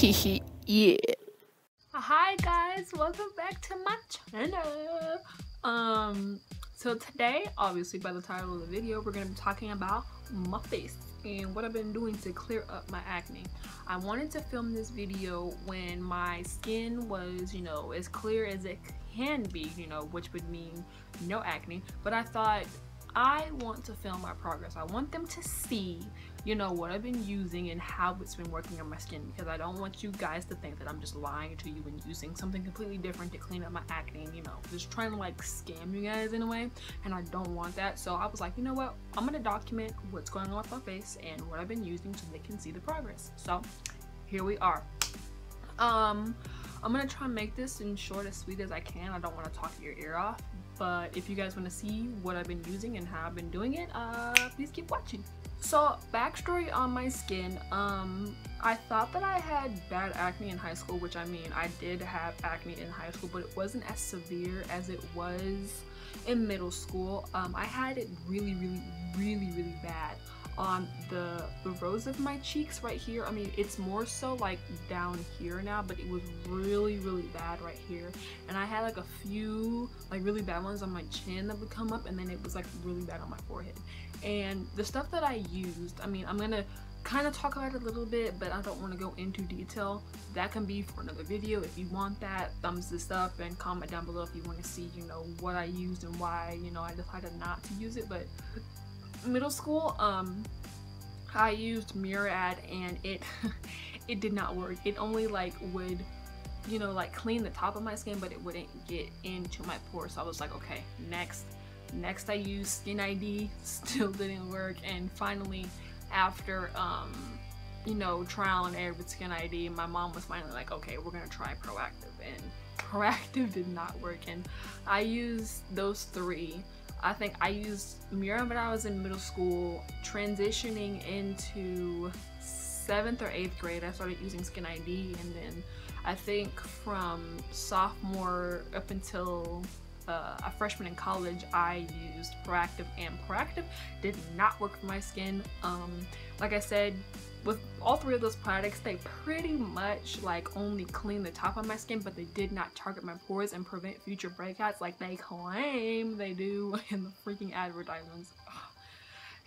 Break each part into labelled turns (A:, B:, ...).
A: Yeah.
B: Hi guys, welcome back to my channel. So today, obviously by the title of the video, we're gonna be talking about my face and what I've been doing to clear up my acne. I wanted to film this video when my skin was, as clear as it can be, which would mean no acne, but I thought I want to film my progress. I want them to see, what I've been using and how it's been working on my skin, because I don't want you guys to think that I'm just lying to you and using something completely different to clean up my acne and, just trying to like scam you guys in a way, and I don't want that. So I was like, you know what, I'm gonna document what's going on with my face and what I've been using so they can see the progress. So here we are. I'm gonna try and make this in short, as sweet as I can. I don't want to talk your ear off, but if you guys want to see what I've been using and how I've been doing it, please keep watching. So backstory on my skin, I thought that I had bad acne in high school, which I mean I did have acne in high school, but it wasn't as severe as it was in middle school. I had it really bad on the rows of my cheeks right here. I mean, it's more so like down here now, but it was really bad right here, and I had like a few like really bad ones on my chin that would come up, and then it was like really bad on my forehead. And the stuff that I used, I mean, I'm gonna kind of talk about it a little bit, but I don't want to go into detail. That can be for another video. If you want that, thumbs this up and comment down below if you want to see, what I used and why, I decided not to use it. But middle school, I used Murad, and it it did not work. It only like would, like clean the top of my skin, but it wouldn't get into my pores. So I was like, okay, next I used Skin ID, still didn't work. And finally, after trial and error with Skin ID, my mom was finally like, okay, we're gonna try Proactive, and Proactive did not work. And I used those three. I think I used Murad when I was in middle school. Transitioning into 7th or 8th grade, I started using Skin ID, and then I think from sophomore up until a freshman in college, I used Proactive, and Proactive did not work for my skin. Like I said, with all three of those products, they pretty much like only clean the top of my skin, but they did not target my pores and prevent future breakouts like they claim they do in the freaking advertisements.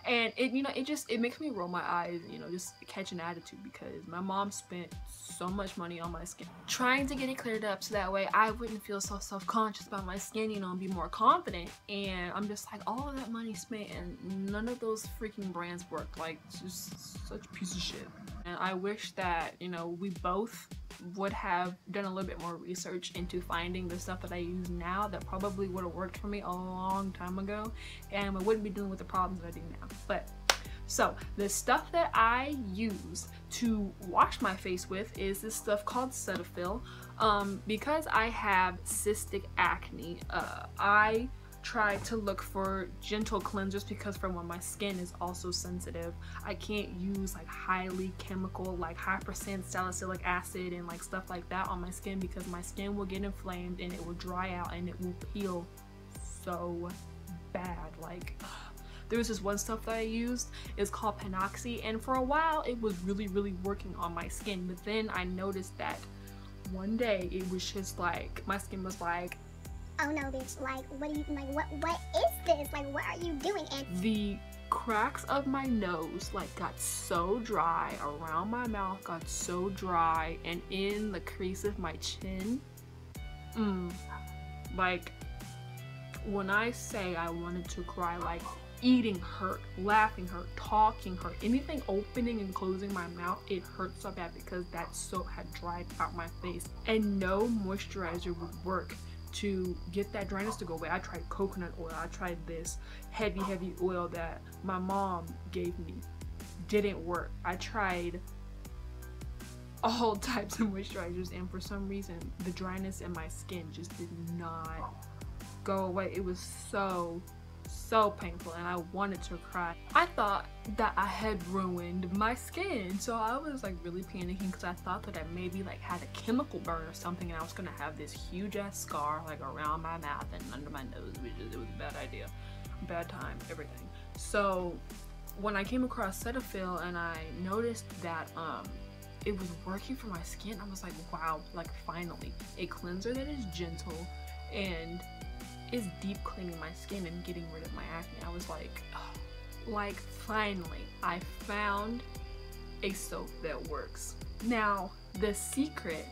B: And it makes me roll my eyes, just catch an attitude, because my mom spent so much money on my skin trying to get it cleared up so that way I wouldn't feel so self-conscious about my skin, and be more confident. And I'm just like, all of that money spent and none of those freaking brands work. Like, it's just such a piece of shit. And I wish that, we both would have done a little bit more research into finding the stuff that I use now that probably would have worked for me a long time ago, and I wouldn't be dealing with the problems that I do now. But so the stuff that I use to wash my face with is this stuff called Cetaphil. Because I have cystic acne, I try to look for gentle cleansers, because for when my skin is also sensitive, I can't use like highly chemical, like high percent salicylic acid and like stuff like that on my skin, because my skin will get inflamed and it will dry out and it will peel so bad. Like, there's this one stuff that I used, it's called Panoxy, and for a while it was really working on my skin, but then I noticed that one day it was just like, my skin was like,
C: oh no bitch, like what is this, like what are you doing? And
B: the cracks of my nose like got so dry, around my mouth got so dry, and in the crease of my chin, like when I say I wanted to cry, like eating hurt, laughing hurt, talking hurt, anything opening and closing my mouth, it hurt so bad, because that soap had dried out my face, and no moisturizer would work to get that dryness to go away. I tried coconut oil, I tried this heavy oil that my mom gave me, didn't work. I tried all types of moisturizers, and for some reason the dryness in my skin just did not go away. It was so painful, and I wanted to cry. I thought that I had ruined my skin, so I was like really panicking, because I thought that I maybe like had a chemical burn or something, and I was gonna have this huge ass scar like around my mouth and under my nose, which it was a bad idea, bad time, everything. So when I came across Cetaphil and I noticed that it was working for my skin. I was like, wow, like finally a cleanser that is gentle and is deep cleaning my skin and getting rid of my acne. I was like, oh, like finally I found a soap that works. Now the secret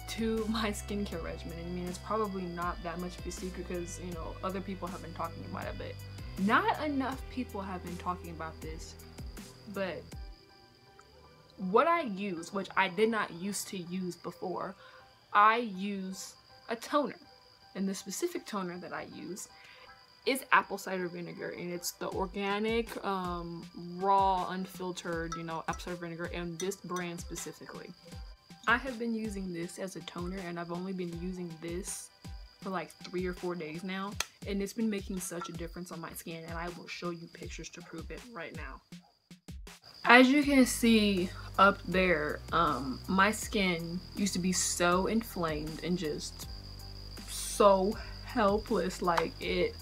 B: to my skincare regimen, I mean, it's probably not that much of a secret because, you know, other people have been talking about it, but not enough people have been talking about this. But what I use, which I did not used to use before, I use a toner, and the specific toner that I use is apple cider vinegar, and it's the organic raw unfiltered, you know, apple cider vinegar, and this brand specifically. I have been using this as a toner, and I've only been using this for like 3 or 4 days now, and it's been making such a difference on my skin, and I will show you pictures to prove it right now. As you can see up there, my skin used to be so inflamed and just so helpless. Like it,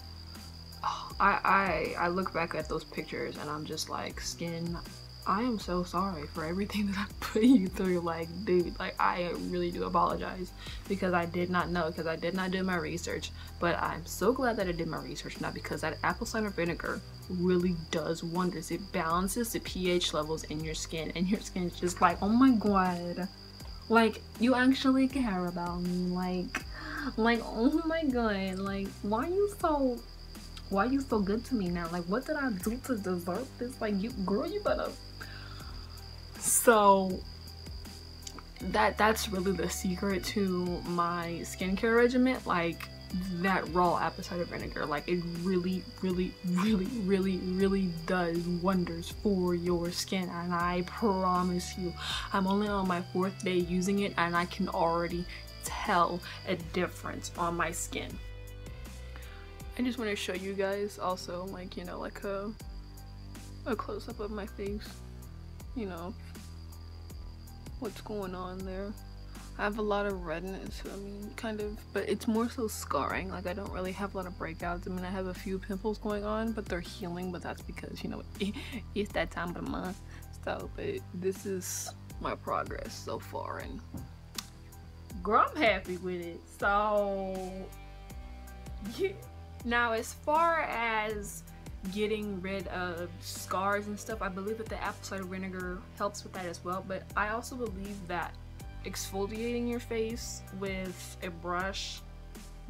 B: I look back at those pictures and I'm just like, skin, I am so sorry for everything that I put you through. Like, dude, like I really do apologize because I did not know, because I did not do my research. But I'm so glad that I did my research now, because that apple cider vinegar really does wonders. It balances the pH levels in your skin, and your skin is just like, oh my god, like you actually care about me, like oh my god, like why are you so good to me now? Like, what did I do to deserve this? Like, you girl, you better. So that's really the secret to my skincare regimen, like that raw apple cider vinegar. Like it really does wonders for your skin, and I promise you, I'm only on my 4th day using it and I can already tell a difference on my skin. I just want to show you guys also, like, you know, like a close-up of my face, you know, what's going on there. I have a lot of redness, I mean, kind of, but it's more so scarring. Like, I don't really have a lot of breakouts. I mean, I have a few pimples going on, but they're healing, but that's because, you know, it's that time of the month. So, but this is my progress so far, and girl, I'm happy with it. So, yeah. Now, as far as getting rid of scars and stuff, I believe that the apple cider vinegar helps with that as well, but I also believe that exfoliating your face with a brush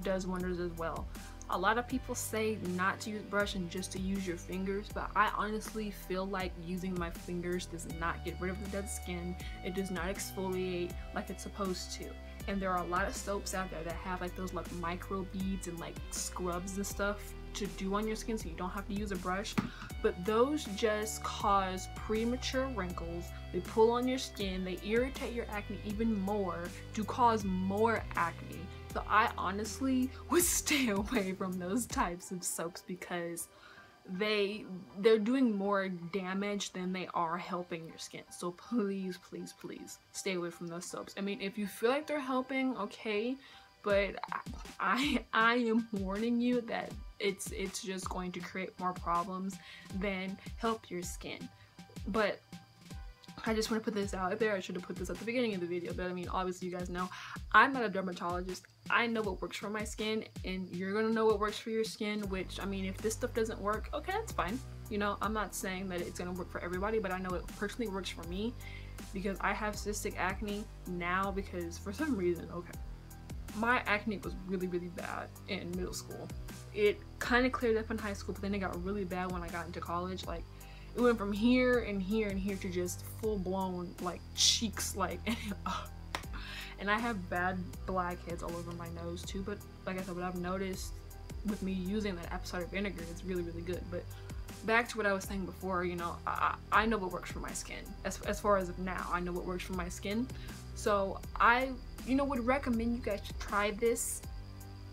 B: does wonders as well. A lot of people say not to use brush and just to use your fingers, but I honestly feel like using my fingers does not get rid of the dead skin. It does not exfoliate like it's supposed to. And there are a lot of soaps out there that have like those like micro beads and like scrubs and stuff to do on your skin, so you don't have to use a brush, but those just cause premature wrinkles. They pull on your skin, they irritate your acne even more to cause more acne. So I honestly would stay away from those types of soaps because they're doing more damage than they are helping your skin. So please stay away from those soaps. I mean, if you feel like they're helping, okay, but I am warning you that it's just going to create more problems than help your skin. But I just want to put this out there. I should have put this at the beginning of the video, but I mean, obviously you guys know I'm not a dermatologist. I know what works for my skin, and you're gonna know what works for your skin, which, I mean, if this stuff doesn't work, okay, that's fine. You know, I'm not saying that it's gonna work for everybody, but I know it personally works for me because I have cystic acne now because for some reason, okay, my acne was really bad in middle school. It kind of cleared up in high school, but then it got really bad when I got into college. Like, it went from here and here and here to just full-blown like cheeks, like and I have bad blackheads all over my nose too. But like I said, what I've noticed with me using that apple cider vinegar is really good. But back to what I was saying before, you know, I know what works for my skin. As far as of now, I know what works for my skin. So I, you know, would recommend you guys to try this.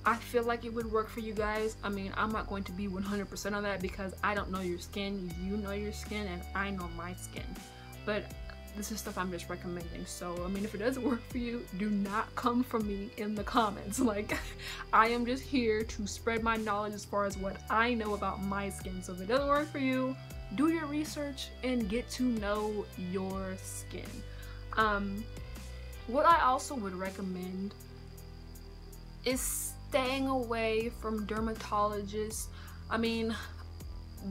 B: I feel like it would work for you guys. I mean, I'm not going to be 100% on that because I don't know your skin. You know your skin and I know my skin. But this is stuff I'm just recommending. So, I mean, if it doesn't work for you, do not come for me in the comments. Like, I am just here to spread my knowledge as far as what I know about my skin. So if it doesn't work for you, do your research and get to know your skin. What I also would recommend is staying away from dermatologists. I mean,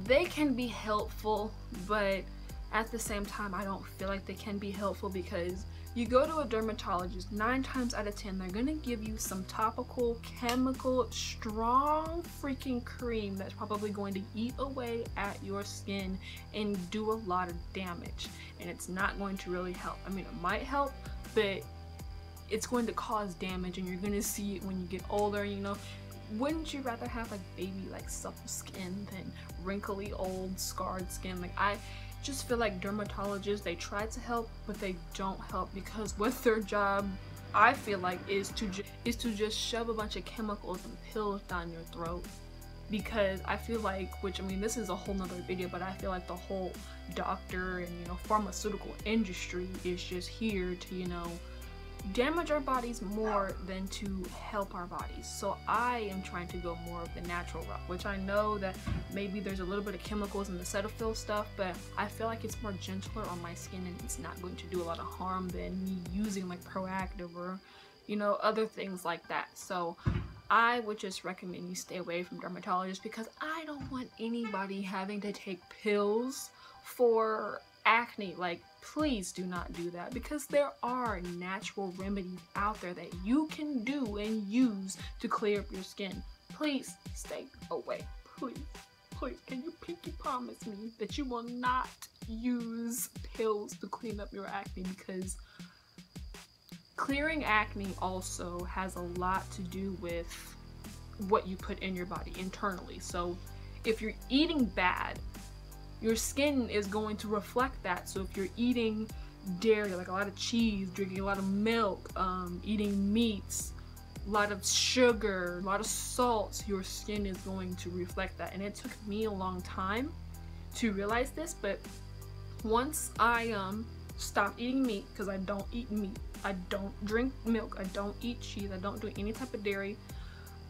B: they can be helpful, but at the same time, I don't feel like they can be helpful, because you go to a dermatologist, 9 times out of 10, they're gonna give you some topical, chemical, strong freaking cream that's probably going to eat away at your skin and do a lot of damage. And it's not going to really help. I mean, it might help, but it's going to cause damage, and you're gonna see it when you get older, you know. Wouldn't you rather have like baby, like supple skin than wrinkly, old, scarred skin? Like, I just feel like dermatologists, they try to help, but they don't help, because what their job, I feel like, is to just shove a bunch of chemicals and pills down your throat. Because I feel like, which, I mean, this is a whole nother video, but I feel like the whole doctor and, you know, pharmaceutical industry is just here to, you know, damage our bodies more than to help our bodies. So I am trying to go more of the natural route, which I know that maybe there's a little bit of chemicals in the Cetaphil stuff, but I feel like it's more gentler on my skin, and it's not going to do a lot of harm than me using like Proactive or, you know, other things like that. So I would just recommend you stay away from dermatologists, because I don't want anybody having to take pills for acne. Like, please do not do that, because there are natural remedies out there that you can do and use to clear up your skin. Please stay away. Please, can you pinky promise me that you will not use pills to clean up your acne? Because clearing acne also has a lot to do with what you put in your body internally. So if you're eating bad, your skin is going to reflect that. So if you're eating dairy, like a lot of cheese, drinking a lot of milk, eating meats, a lot of sugar, a lot of salt, your skin is going to reflect that. And it took me a long time to realize this, but once I stopped eating meat, because I don't eat meat, I don't drink milk, I don't eat cheese, I don't do any type of dairy,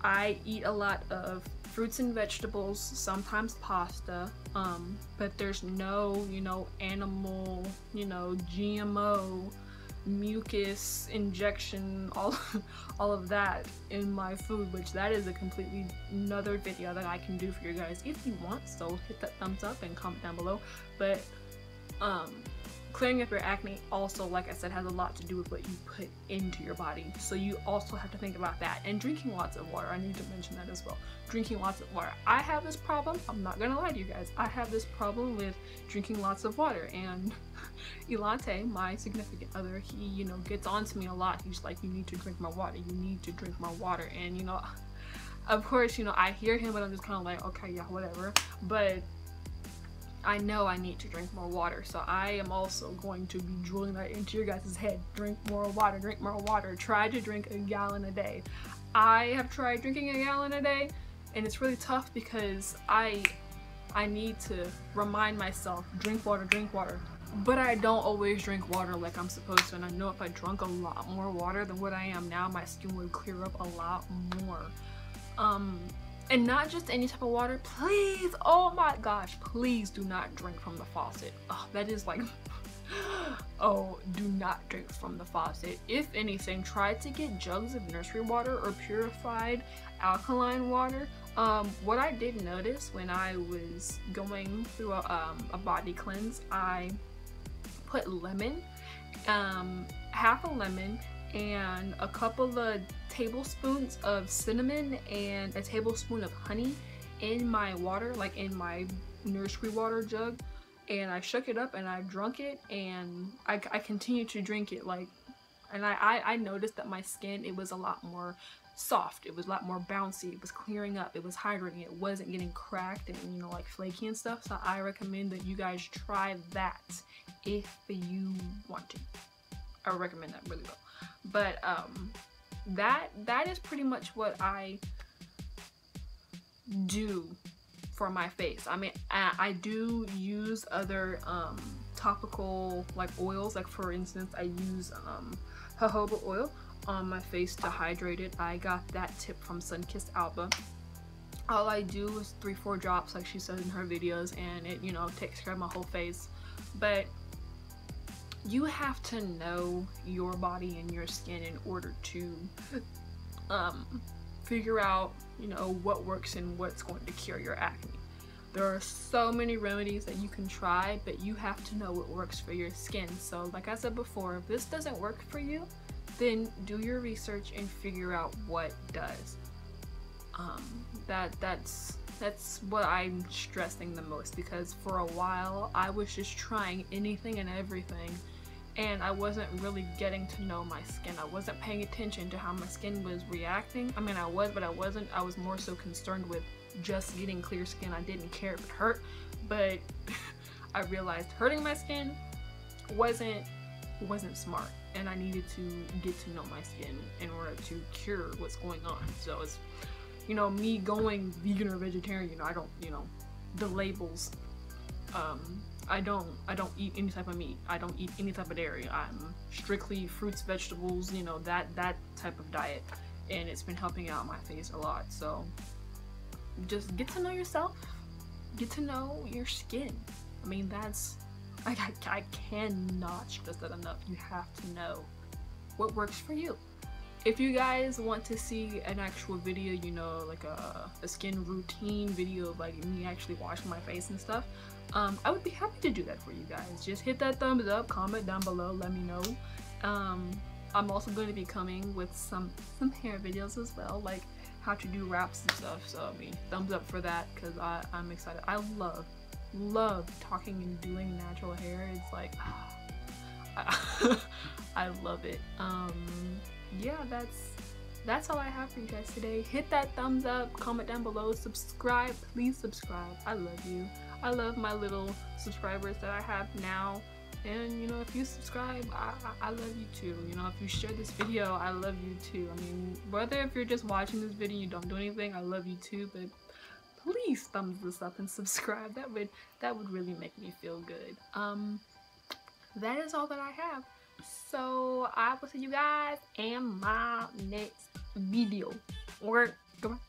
B: I eat a lot of fruits and vegetables, sometimes pasta, but there's no, you know, animal, you know, GMO, mucus injection, all of that in my food, which that is a completely another video that I can do for you guys if you want. So hit that thumbs up and comment down below. But clearing up your acne also, like I said, has a lot to do with what you put into your body. So you also have to think about that. And drinking lots of water, I need to mention that as well. Drinking lots of water. I have this problem, I'm not gonna lie to you guys, I have this problem with drinking lots of water. And Ilante, my significant other, he, you know, gets on to me a lot. He's like, you need to drink more water, you need to drink more water. And, you know, of course, you know, I hear him, but I'm just kind of like, okay, yeah, whatever. But I know I need to drink more water, so I am also going to be drilling that into your guys' head. Drink more water, drink more water. Try to drink a gallon a day. I have tried drinking a gallon a day, and it's really tough because I need to remind myself, drink water, drink water. But I don't always drink water like I'm supposed to, and I know if I drank a lot more water than what I am now, my skin would clear up a lot more. And not just any type of water, please, oh my gosh, please do not drink from the faucet. Oh, that is like, oh, do not drink from the faucet. If anything, try to get jugs of nursery water or purified alkaline water. What I did notice when I was going through a body cleanse, I put lemon, half a lemon, and a couple of tablespoons of cinnamon and a tablespoon of honey in my water, like in my nursery water jug, and I shook it up and I drank it, and I continued to drink it, like, and I noticed that my skin, it was a lot more soft, it was a lot more bouncy, it was clearing up, it was hydrating, it wasn't getting cracked and, you know, like flaky and stuff. So I recommend that you guys try that if you want to. I recommend that really well. But that is pretty much what I do for my face. I mean, I do use other topical like oils, like for instance I use jojoba oil on my face to hydrate it. I got that tip from Sunkissed Alba. All I do is 3-4 drops like she said in her videos, and it, you know, takes care of my whole face. But you have to know your body and your skin in order to figure out, you know, what works and what's going to cure your acne. There are so many remedies that you can try, but you have to know what works for your skin. So like I said before, if this doesn't work for you, then do your research and figure out what does. That's what I'm stressing the most, because for a while I was just trying anything and everything, and I wasn't really getting to know my skin. I wasn't paying attention to how my skin was reacting. I mean, I was, but I wasn't. I was more so concerned with just getting clear skin. I didn't care if it hurt, but I realized hurting my skin wasn't smart, and I needed to get to know my skin in order to cure what's going on. So it's, you know, me going vegan or vegetarian, I don't, you know, the labels, I don't eat any type of meat. I don't eat any type of dairy. I'm strictly fruits, vegetables, you know, that type of diet, and it's been helping out my face a lot. So just get to know yourself, get to know your skin. I mean, that's, I cannot stress that enough. You have to know what works for you. If you guys want to see an actual video, you know, like a skin routine video of like me actually washing my face and stuff, I would be happy to do that for you guys. Just hit that thumbs up, comment down below, let me know. I'm also going to be coming with some hair videos as well, like how to do wraps and stuff. So I mean, thumbs up for that, because I'm excited. I love talking and doing natural hair. It's like I love it. Yeah, that's all I have for you guys today. Hit that thumbs up, comment down below, subscribe, please subscribe. I love you. I love my little subscribers that I have now, and you know, if you subscribe, I love you too. You know, if you share this video, I love you too. I mean, whether if you're just watching this video and you don't do anything, I love you too, but please thumbs this up and subscribe. That would really make me feel good. That is all that I have. So I will see you guys in my next video. Or goodbye.